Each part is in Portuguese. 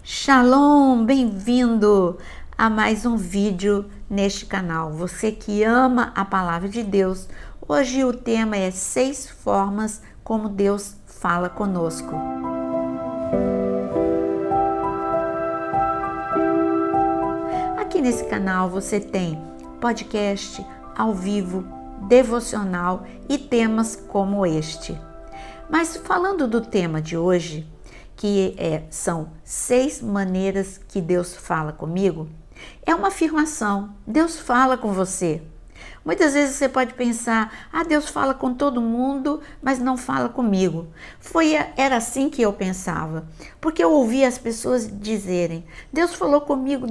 Shalom, bem-vindo a mais um vídeo neste canal. Você que ama a palavra de Deus, hoje o tema é 6 formas como Deus fala conosco. Aqui nesse canal você tem podcast ao vivo, devocional e temas como este. Mas falando do tema de hoje, são 6 maneiras que Deus fala comigo, é uma afirmação. Deus fala com você. Muitas vezes você pode pensar, Deus fala com todo mundo, mas não fala comigo. Era assim que eu pensava, porque eu ouvia as pessoas dizerem, Deus falou comigo,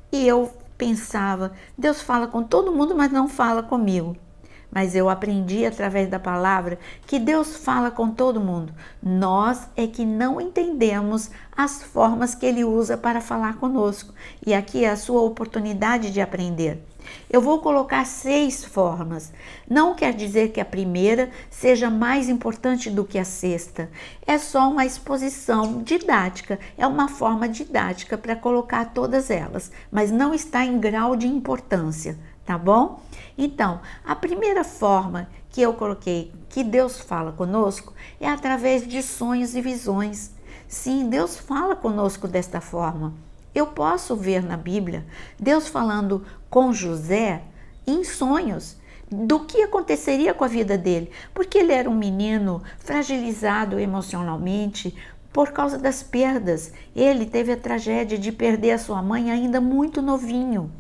e eu pensava, Deus fala com todo mundo, mas não fala comigo. Mas eu aprendi através da palavra que Deus fala com todo mundo. Nós é que não entendemos as formas que Ele usa para falar conosco. E aqui é a sua oportunidade de aprender. Eu vou colocar 6 formas. Não quer dizer que a primeira seja mais importante do que a sexta. É só uma exposição didática. É uma forma didática para colocar todas elas. Mas não está em grau de importância. Tá bom? Então, a primeira forma que eu coloquei que Deus fala conosco é através de sonhos e visões. Sim, Deus fala conosco desta forma. Eu posso ver na Bíblia Deus falando com José em sonhos do que aconteceria com a vida dele, porque ele era um menino fragilizado emocionalmente por causa das perdas. Ele teve a tragédia de perder a sua mãe ainda muito novinho.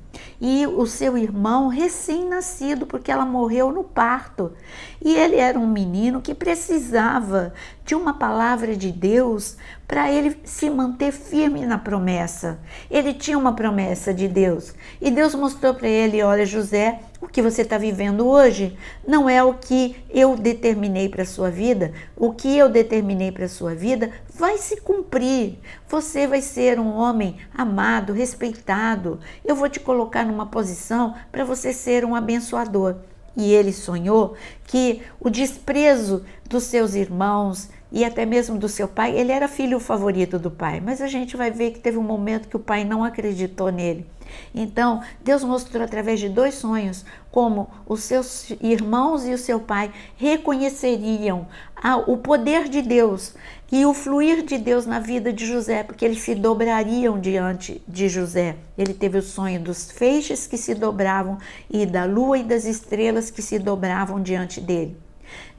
E o seu irmão recém-nascido, porque ela morreu no parto. E ele era um menino que precisava de uma palavra de Deus para ele se manter firme na promessa. Ele tinha uma promessa de Deus. E Deus mostrou para ele, olha José, o que você está vivendo hoje não é o que eu determinei para a sua vida. O que eu determinei para a sua vida vai se cumprir. Você vai ser um homem amado, respeitado. Eu vou te colocar numa posição para você ser um abençoador. E ele sonhou que o desprezo dos seus irmãos e até mesmo do seu pai, ele era filho favorito do pai, mas a gente vai ver que teve um momento que o pai não acreditou nele. Então, Deus mostrou através de 2 sonhos como os seus irmãos e o seu pai reconheceriam o poder de Deus e o fluir de Deus na vida de José, porque eles se dobrariam diante de José. Ele teve o sonho dos feixes que se dobravam e da lua e das estrelas que se dobravam diante dele.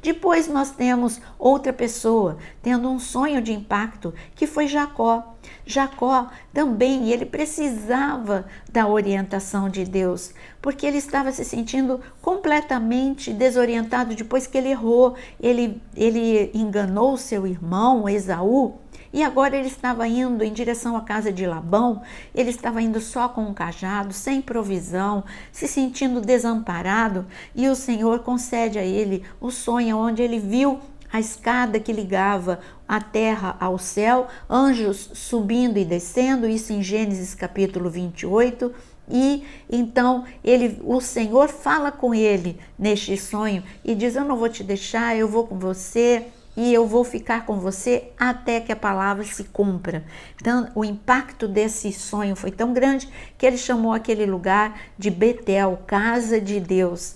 Depois nós temos outra pessoa tendo um sonho de impacto, que foi Jacó. Jacó também, ele precisava da orientação de Deus, porque ele estava se sentindo completamente desorientado depois que ele errou. Ele enganou seu irmão Esaú. E agora ele estava indo em direção à casa de Labão, ele estava indo só com um cajado, sem provisão, se sentindo desamparado, e o Senhor concede a ele o sonho onde ele viu a escada que ligava a terra ao céu, anjos subindo e descendo, isso em Gênesis capítulo 28, e então o Senhor fala com ele neste sonho e diz, eu não vou te deixar, eu vou com você, e eu vou ficar com você até que a palavra se cumpra. Então, o impacto desse sonho foi tão grande que ele chamou aquele lugar de Betel, casa de Deus.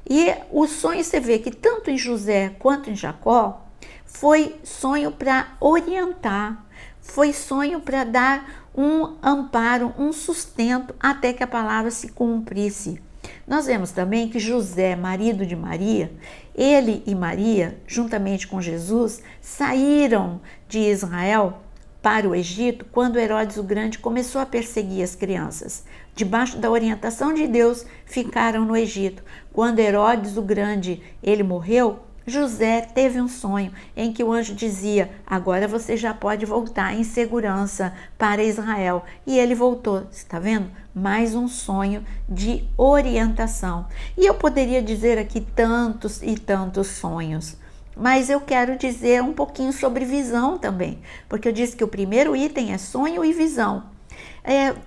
E o sonho, você vê que tanto em José quanto em Jacó, foi sonho para orientar, foi sonho para dar um amparo, um sustento até que a palavra se cumprisse. Nós vemos também que José, marido de Maria, ele e Maria, juntamente com Jesus, saíram de Israel para o Egito quando Herodes o Grande começou a perseguir as crianças. Debaixo da orientação de Deus, ficaram no Egito. Quando Herodes o Grande, ele morreu, José teve um sonho em que o anjo dizia, agora você já pode voltar em segurança para Israel. E ele voltou, está vendo? Mais um sonho de orientação. E eu poderia dizer aqui tantos e tantos sonhos, mas eu quero dizer um pouquinho sobre visão também, porque eu disse que o primeiro item é sonho e visão.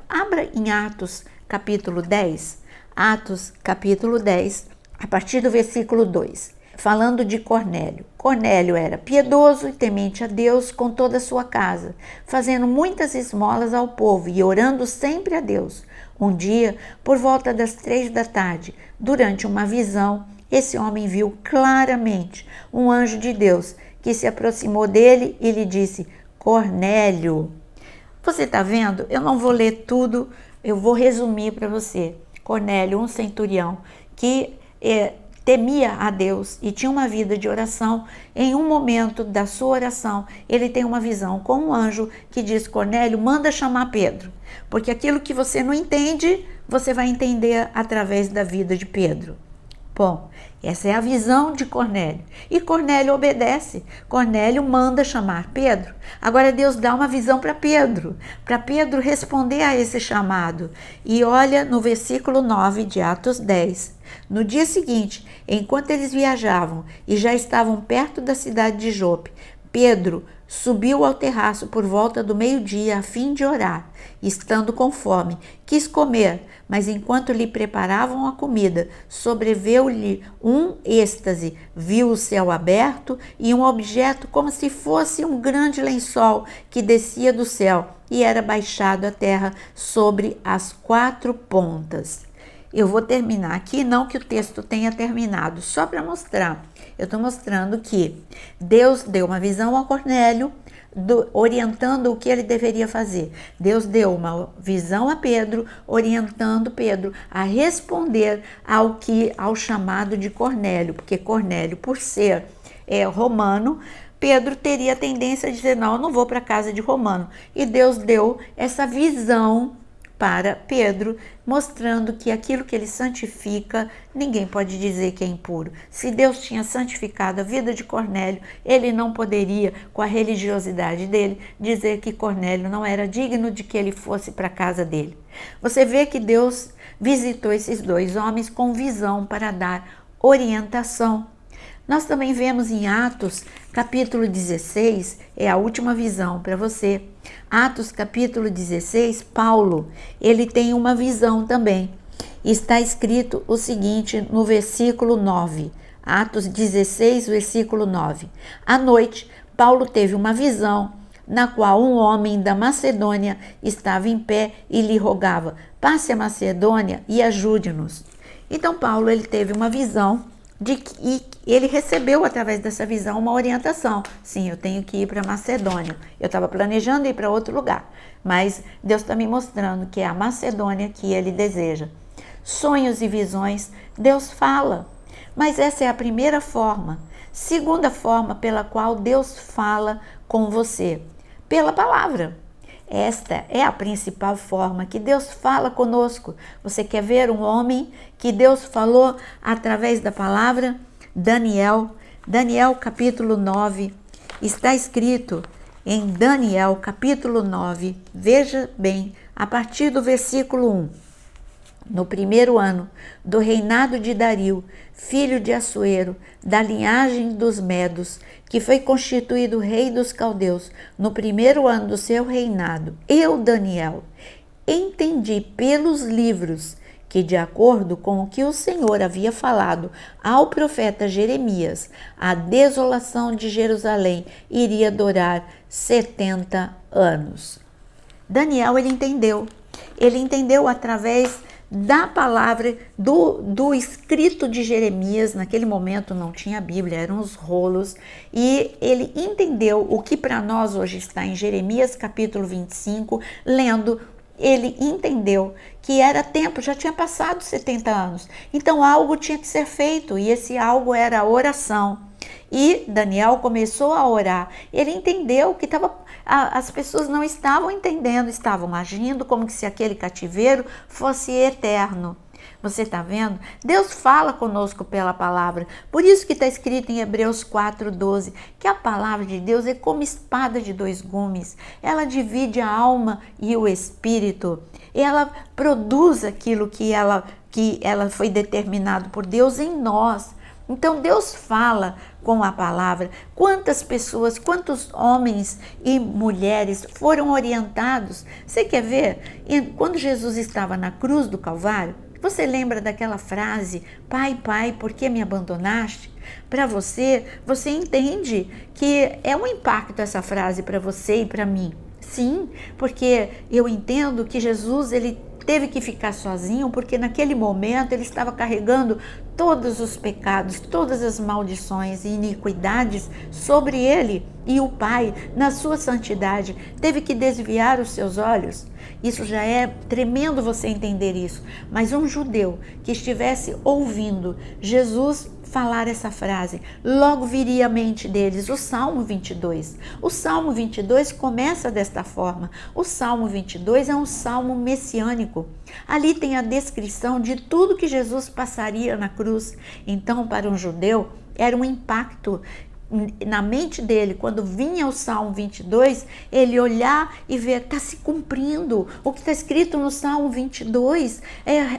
Abra em Atos capítulo 10, Atos capítulo 10, a partir do versículo 2. falando de Cornélio. Cornélio era piedoso e temente a Deus com toda a sua casa, fazendo muitas esmolas ao povo e orando sempre a Deus. Um dia, por volta das 3 da tarde, durante uma visão, esse homem viu claramente um anjo de Deus que se aproximou dele e lhe disse: Cornélio. Você está vendo? Eu não vou ler tudo, eu vou resumir para você. Cornélio, um centurião que temia a Deus e tinha uma vida de oração. Em um momento da sua oração, ele tem uma visão com um anjo que diz: Cornélio, manda chamar Pedro, porque aquilo que você não entende, você vai entender através da vida de Pedro. Bom, essa é a visão de Cornélio. E Cornélio obedece. Cornélio manda chamar Pedro. Agora Deus dá uma visão para Pedro responder a esse chamado. E olha no versículo 9 de Atos 10. No dia seguinte, enquanto eles viajavam e já estavam perto da cidade de Jope, Pedro subiu ao terraço por volta do meio-dia a fim de orar. Estando com fome, quis comer, mas enquanto lhe preparavam a comida, sobreveio-lhe um êxtase. Viu o céu aberto e um objeto como se fosse um grande lençol que descia do céu e era baixado à terra sobre as 4 pontas. Eu vou terminar aqui, não que o texto tenha terminado, só para mostrar. Eu estou mostrando que Deus deu uma visão a Cornélio, orientando o que ele deveria fazer. Deus deu uma visão a Pedro, orientando Pedro a responder ao chamado de Cornélio, porque Cornélio, por ser romano, Pedro teria a tendência de dizer: não, eu não vou para a casa de romano. E Deus deu essa visão para Pedro, mostrando que aquilo que ele santifica, ninguém pode dizer que é impuro. Se Deus tinha santificado a vida de Cornélio, ele não poderia, com a religiosidade dele, dizer que Cornélio não era digno de que ele fosse para a casa dele. Você vê que Deus visitou esses 2 homens com visão para dar orientação. Nós também vemos em Atos, capítulo 16, é a última visão para você. Atos, capítulo 16, Paulo, ele tem uma visão também. Está escrito o seguinte no versículo 9. Atos 16, versículo 9. À noite, Paulo teve uma visão, na qual um homem da Macedônia estava em pé e lhe rogava: passe a Macedônia e ajude-nos. Então Paulo, ele teve uma visão e ele recebeu através dessa visão uma orientação. Sim, eu tenho que ir para Macedônia. Eu estava planejando ir para outro lugar, mas Deus está me mostrando que é a Macedônia que ele deseja. Sonhos e visões, Deus fala, mas essa é a primeira forma. Segunda forma pela qual Deus fala com você, pela palavra. Esta é a principal forma que Deus fala conosco. Você quer ver um homem que Deus falou através da palavra? Daniel capítulo 9, está escrito em Daniel capítulo 9, veja bem, a partir do versículo 1. No primeiro ano do reinado de Dario, filho de Assuero, da linhagem dos Medos, que foi constituído rei dos caldeus, no primeiro ano do seu reinado, eu, Daniel, entendi pelos livros que, de acordo com o que o Senhor havia falado ao profeta Jeremias, a desolação de Jerusalém iria durar 70 anos. Daniel, ele entendeu através da palavra, do escrito de Jeremias. Naquele momento não tinha Bíblia, eram os rolos, e ele entendeu o que para nós hoje está em Jeremias capítulo 25, lendo, ele entendeu que era tempo, já tinha passado 70 anos, então algo tinha que ser feito, e esse algo era a oração. E Daniel começou a orar, ele entendeu que as pessoas não estavam entendendo, estavam agindo como se aquele cativeiro fosse eterno. Você está vendo? Deus fala conosco pela palavra. Por isso que está escrito em Hebreus 4:12, que a palavra de Deus é como espada de 2 gumes. Ela divide a alma e o espírito. Ela produz aquilo que ela foi determinado por Deus em nós. Então Deus fala com a palavra. Quantas pessoas, quantos homens e mulheres foram orientados? Você quer ver? Quando Jesus estava na cruz do Calvário, Você lembra daquela frase, pai, pai, por que me abandonaste? Para você, você entende que é um impacto essa frase para você e para mim. Sim, porque eu entendo que Jesus, ele teve que ficar sozinho, porque naquele momento ele estava carregando todos os pecados, todas as maldições e iniquidades sobre ele. E o Pai, na sua santidade, teve que desviar os seus olhos. Isso já é tremendo você entender isso. Mas um judeu que estivesse ouvindo Jesus falar essa frase, logo viria à mente deles o Salmo 22. O Salmo 22 começa desta forma. O Salmo 22 é um salmo messiânico. Ali tem a descrição de tudo que Jesus passaria na cruz. Então, para um judeu, era um impacto na mente dele, quando vinha o Salmo 22, ele olhar e ver, está se cumprindo o que está escrito no Salmo 22,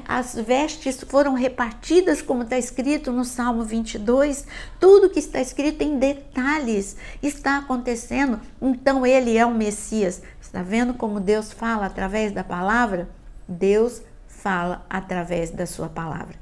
as vestes foram repartidas como está escrito no Salmo 22, tudo que está escrito em detalhes está acontecendo. Então ele é o Messias. Está vendo como Deus fala através da palavra? Deus fala através da sua palavra.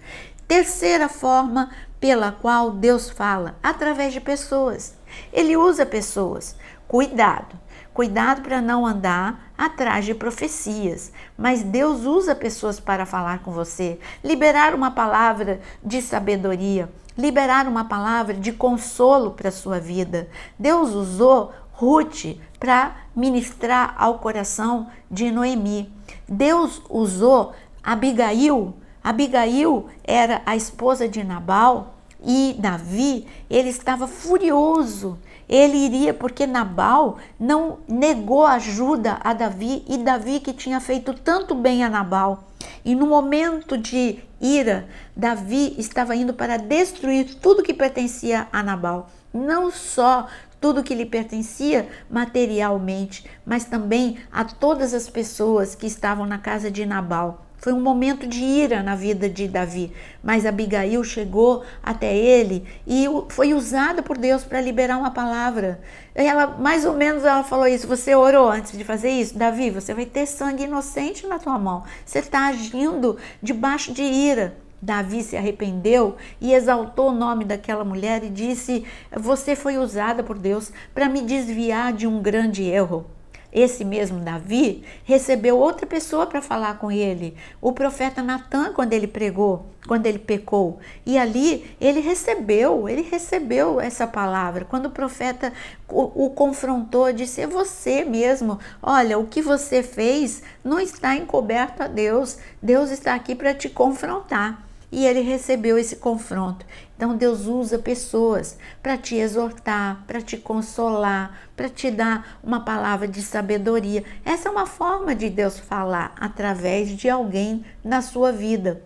Terceira forma pela qual Deus fala, através de pessoas. Ele usa pessoas. Cuidado para não andar atrás de profecias, mas Deus usa pessoas para falar com você, liberar uma palavra de sabedoria, liberar uma palavra de consolo para a sua vida. Deus usou Ruth para ministrar ao coração de Noemi. Deus usou Abigail. Abigail era a esposa de Nabal e Davi, ele estava furioso. Ele iria porque Nabal não negou ajuda a Davi e Davi que tinha feito tanto bem a Nabal. E no momento de ira, Davi estava indo para destruir tudo que pertencia a Nabal. Não só tudo que lhe pertencia materialmente, mas também a todas as pessoas que estavam na casa de Nabal. Foi um momento de ira na vida de Davi, mas Abigail chegou até ele e foi usada por Deus para liberar uma palavra. Ela, mais ou menos, ela falou isso: você orou antes de fazer isso? Davi, você vai ter sangue inocente na tua mão. Você está agindo debaixo de ira. Davi se arrependeu e exaltou o nome daquela mulher e disse: você foi usada por Deus para me desviar de um grande erro. Esse mesmo Davi recebeu outra pessoa para falar com ele, o profeta Natã, quando ele pregou, quando ele pecou. E ali ele recebeu essa palavra. Quando o profeta o confrontou, disse: é você mesmo, olha, o que você fez não está encoberto a Deus, Deus está aqui para te confrontar. E ele recebeu esse confronto. Então Deus usa pessoas para te exortar, para te consolar, para te dar uma palavra de sabedoria. Essa é uma forma de Deus falar através de alguém na sua vida.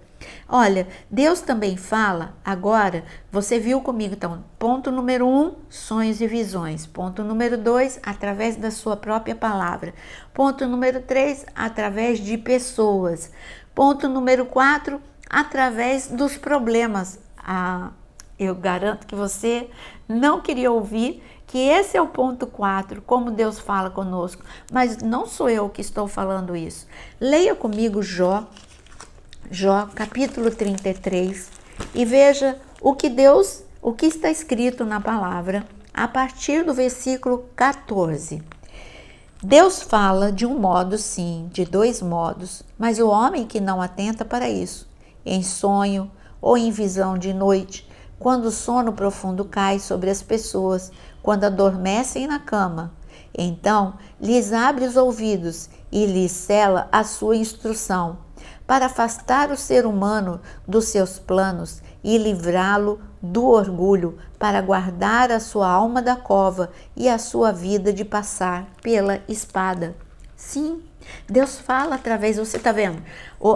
Olha, Deus também fala, agora, você viu comigo, então, ponto número 1, sonhos e visões. Ponto número 2, através da sua própria palavra. Ponto número 3, através de pessoas. Ponto número 4, através dos problemas. Eu garanto que você não queria ouvir que esse é o ponto 4, como Deus fala conosco, mas não sou eu que estou falando isso. Leia comigo Jó capítulo 33 e veja o que está escrito na palavra a partir do versículo 14. Deus fala de um modo, sim, de dois modos, mas o homem que não atenta para isso, em sonho ou em visão de noite, quando o sono profundo cai sobre as pessoas, quando adormecem na cama, então lhes abre os ouvidos e lhes cela a sua instrução, para afastar o ser humano dos seus planos e livrá-lo do orgulho, para guardar a sua alma da cova e a sua vida de passar pela espada. Sim, Deus fala através, você está vendo,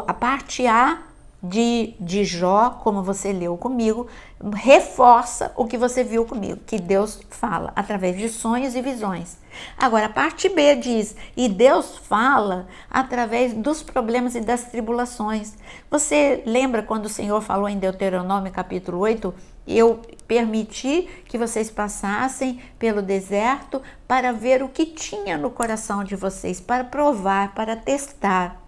a parte A de Jó, como você leu comigo, reforça o que você viu comigo, que Deus fala através de sonhos e visões. Agora, a parte B diz, e Deus fala através dos problemas e das tribulações. Você lembra quando o Senhor falou em Deuteronômio capítulo 8, eu permiti que vocês passassem pelo deserto para ver o que tinha no coração de vocês, para provar, para testar.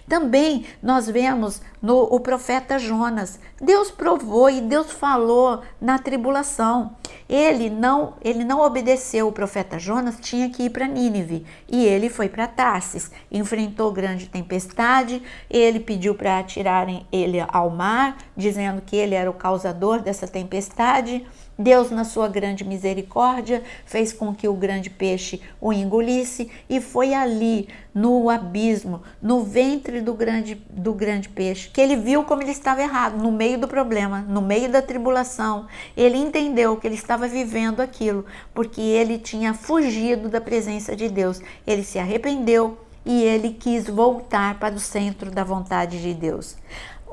Também nós vemos o profeta Jonas. Deus provou e Deus falou na tribulação. Ele não obedeceu. O profeta Jonas tinha que ir para Nínive e ele foi para Tarsis. Enfrentou grande tempestade. Ele pediu para atirarem ele ao mar, dizendo que ele era o causador dessa tempestade. Deus, na sua grande misericórdia, fez com que o grande peixe o engolisse e foi ali, no abismo, no ventre do grande peixe, que ele viu como ele estava errado, no meio do problema, no meio da tribulação. Ele entendeu que ele estava vivendo aquilo, porque ele tinha fugido da presença de Deus. Ele se arrependeu e ele quis voltar para o centro da vontade de Deus.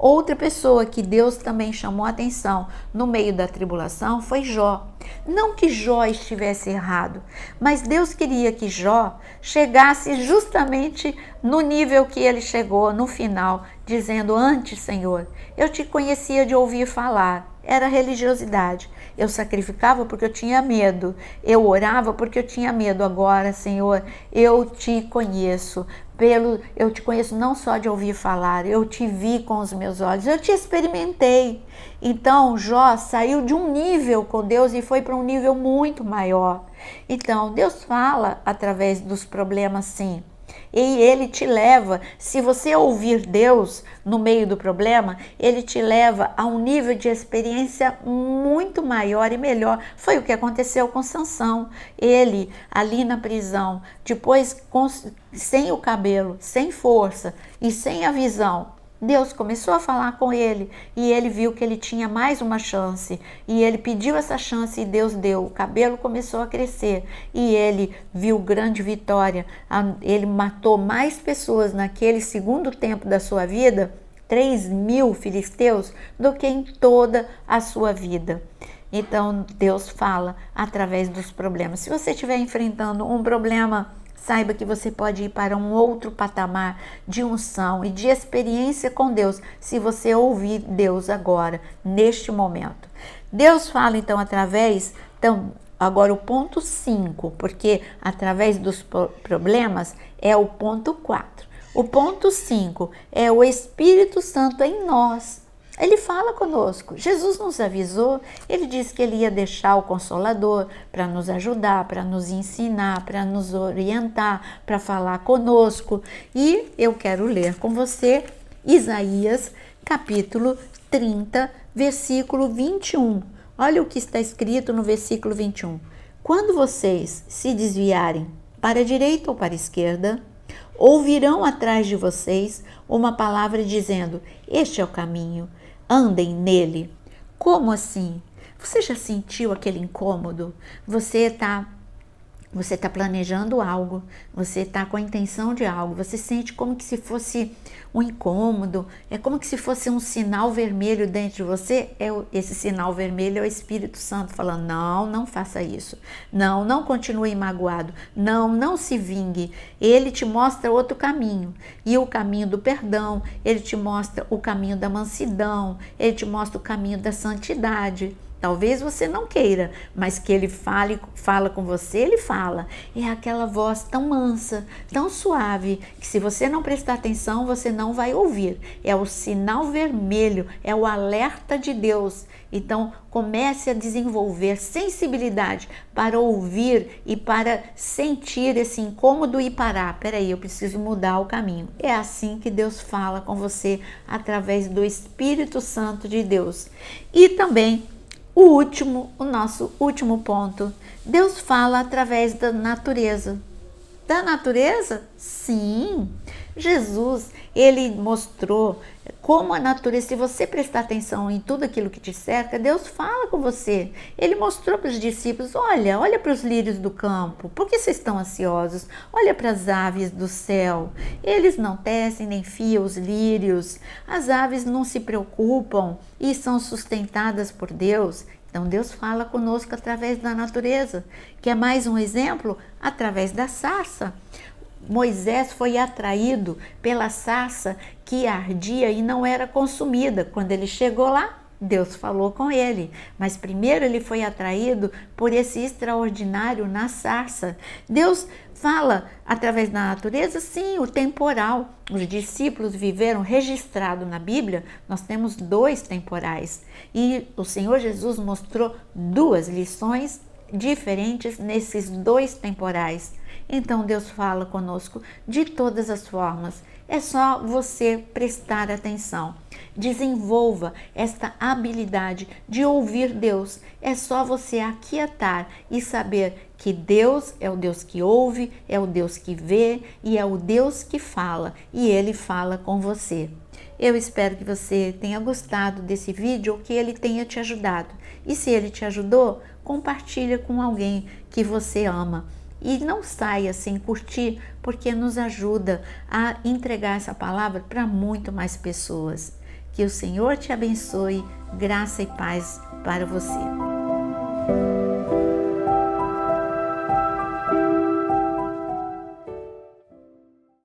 Outra pessoa que Deus também chamou a atenção no meio da tribulação foi Jó. Não que Jó estivesse errado, mas Deus queria que Jó chegasse justamente no nível que ele chegou no final, dizendo: antes, Senhor, eu te conhecia de ouvir falar. Era religiosidade. Eu sacrificava porque eu tinha medo. Eu orava porque eu tinha medo. Agora, Senhor, eu te conheço. Eu te conheço não só de ouvir falar, eu te vi com os meus olhos, eu te experimentei. Então, Jó saiu de um nível com Deus e foi para um nível muito maior. Então, Deus fala através dos problemas, sim. E ele te leva, se você ouvir Deus no meio do problema, ele te leva a um nível de experiência muito maior e melhor. Foi o que aconteceu com Sansão. Ele, ali na prisão, depois sem o cabelo, sem força e sem a visão, Deus começou a falar com ele e ele viu que ele tinha mais uma chance e ele pediu essa chance e Deus deu. O cabelo começou a crescer e ele viu grande vitória. Ele matou mais pessoas naquele segundo tempo da sua vida, 3.000 filisteus, do que em toda a sua vida. Então Deus fala através dos problemas. Se você estiver enfrentando um problema, saiba que você pode ir para um outro patamar de unção e de experiência com Deus, se você ouvir Deus agora, neste momento. Deus fala então através, agora o ponto 5, porque através dos problemas é o ponto 4. O ponto 5 é o Espírito Santo em nós. Ele fala conosco. Jesus nos avisou, ele disse que ele ia deixar o Consolador para nos ajudar, para nos ensinar, para nos orientar, para falar conosco. E eu quero ler com você Isaías, capítulo 30, versículo 21. Olha o que está escrito no versículo 21. Quando vocês se desviarem para a direita ou para a esquerda, ouvirão atrás de vocês uma palavra dizendo: este é o caminho, andem nele. Como assim? Você já sentiu aquele incômodo? Você está planejando algo, você está com a intenção de algo, você sente como que se fosse um incômodo, é como que se fosse um sinal vermelho dentro de você. Esse sinal vermelho é o Espírito Santo falando: não faça isso, não continue magoado, não se vingue. Ele te mostra outro caminho, e o caminho do perdão, ele te mostra o caminho da mansidão, ele te mostra o caminho da santidade. Talvez você não queira, mas que ele fala com você, ele fala. É aquela voz tão mansa, tão suave, que se você não prestar atenção, você não vai ouvir. É o sinal vermelho, é o alerta de Deus. Então, comece a desenvolver sensibilidade para ouvir e para sentir esse incômodo e parar. Peraí, eu preciso mudar o caminho. É assim que Deus fala com você, através do Espírito Santo de Deus. E também, o nosso último ponto, Deus fala através da natureza. Da natureza? Sim. Jesus, ele mostrou como a natureza, se você prestar atenção em tudo aquilo que te cerca, Deus fala com você. Ele mostrou para os discípulos: olha para os lírios do campo, por que vocês estão ansiosos? Olha para as aves do céu, eles não tecem nem fiam os lírios, as aves não se preocupam e são sustentadas por Deus. Então Deus fala conosco através da natureza, que é mais um exemplo, através da sarça. Moisés foi atraído pela sarça que ardia e não era consumida. Quando ele chegou lá, Deus falou com ele, mas primeiro ele foi atraído por esse extraordinário na sarça. Deus fala através da natureza, sim, o temporal. Os discípulos viveram registrado na Bíblia, nós temos 2 temporais. E o Senhor Jesus mostrou 2 lições diferentes nesses 2 temporais. Então Deus fala conosco de todas as formas. É só você prestar atenção. Desenvolva esta habilidade de ouvir Deus. É só você aquietar e saber que Deus é o Deus que ouve, é o Deus que vê e é o Deus que fala. E Ele fala com você. Eu espero que você tenha gostado desse vídeo ou que ele tenha te ajudado. E se ele te ajudou, compartilha com alguém que você ama. E não saia sem curtir, porque nos ajuda a entregar essa palavra para muito mais pessoas. Que o Senhor te abençoe, graça e paz para você.